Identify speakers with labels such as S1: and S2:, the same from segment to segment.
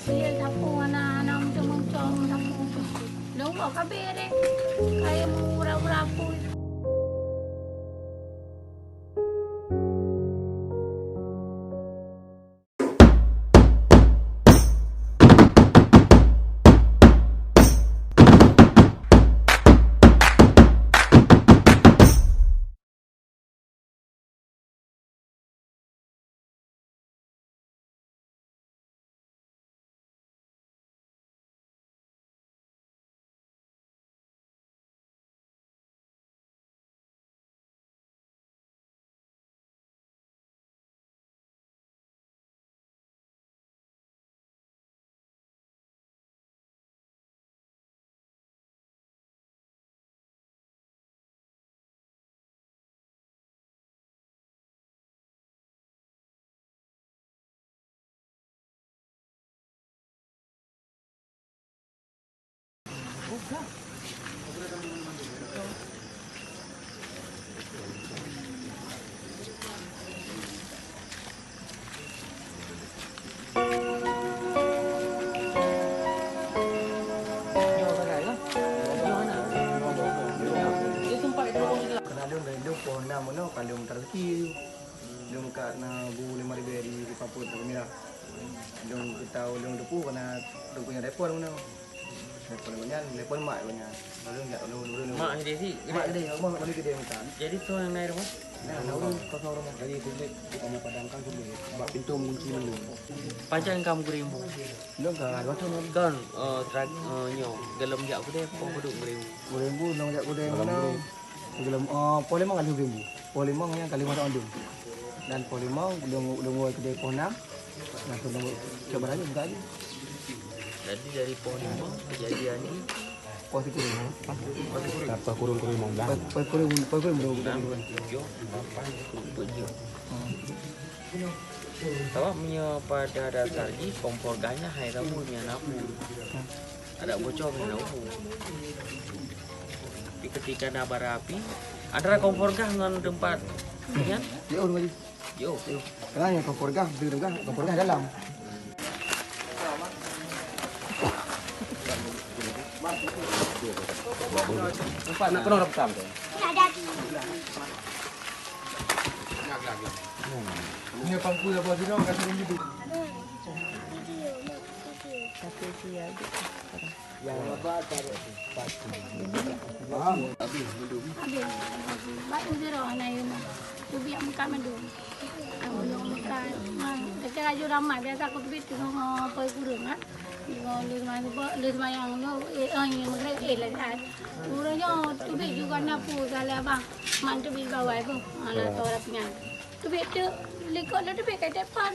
S1: Iya, sapu anak-anak mencong-mencong sapu. Dong bawa kabeh deh. Kayak mau rapu-rapu.
S2: Pohon na mo no kalium terkiu dong ka na bu 5.000 di Papua tu mira dong kita dong depu kana dong punya telepon no telepon banyak telepon mak banyak lalu enggak lalu
S3: Mak gede sih.
S2: mak gede abang mak gede kan
S3: Jadi tuh yang naik rumah.
S2: nah lalu kosong rumah jadi kulit kamu padamkan kulit bak pintu kunci melu
S3: Pancen kamu gerimbu.
S2: dong ka waktu no
S3: Kan nyo gelem jak aku deh pong keduk gerimbu.
S2: rembu dong jak kude no belum polimang ada rembu polimang yang kali mata andung dan polimang dong kedai pohon 6 nah dong coba aja buka aja
S3: Jadi dari pohon lima kejadian ini
S2: posisi kurang
S4: Apa kurung-kurung mau dah?
S2: kurang bro
S3: tujuh, delapan, tujuh. Tahu punya pada dasarnya kompor ganya hai tahu punya napu. Ada bocor punya napu. Tapi ketika nabar api, ada kompor gah dengan tempat kan?
S2: dia udah lagi
S3: Yo,
S2: karena kompor gas dalam
S4: Nampak nak kena rekam tu.
S2: ini pangku dah buat dong kasih gitu yang apa taruh
S1: Habis. Baik udah roh anak yun. Tu biar muka madu. Aku yang muka. Kita aja ramai biasa aku tu biar tengok apa kurung ah. Lu semayang lu yang mereka lah. Kurangnya tu biar juga napu kalau abang. Mantu biar bawa itu. Anak tu orang punya. Tu biar tu likut tu biar kat depan.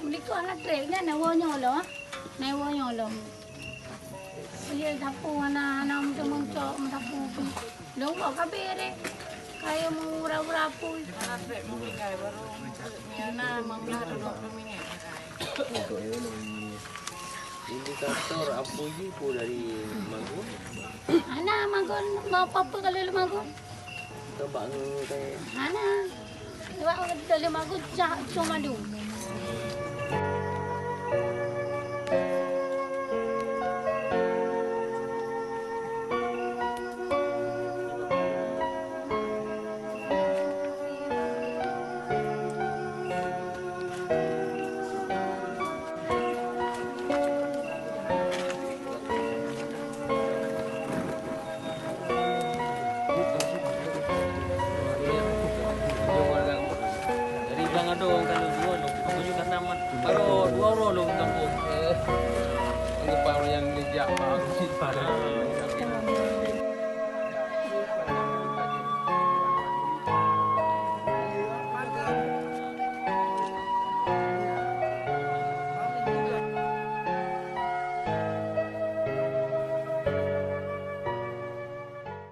S1: Likut anak trailnya nawanya loh. Nawanya loh. Iya, sapu anak-anak mencong-mencong sapu. Dong bawa kabeh deh. Kayak mau rapu-rapu.
S3: indikator apu itu dari Magun.
S1: Anak magon mau apa-apa kalau lu magon.
S3: Tebak kayak
S1: Anak. Sebab kalau magon cuma madu.
S3: dari Bang Adong kan dua loh. Aku juga tamat. Baru 2 orang loh kampung.
S4: Ini para yang dijak aku sih pada.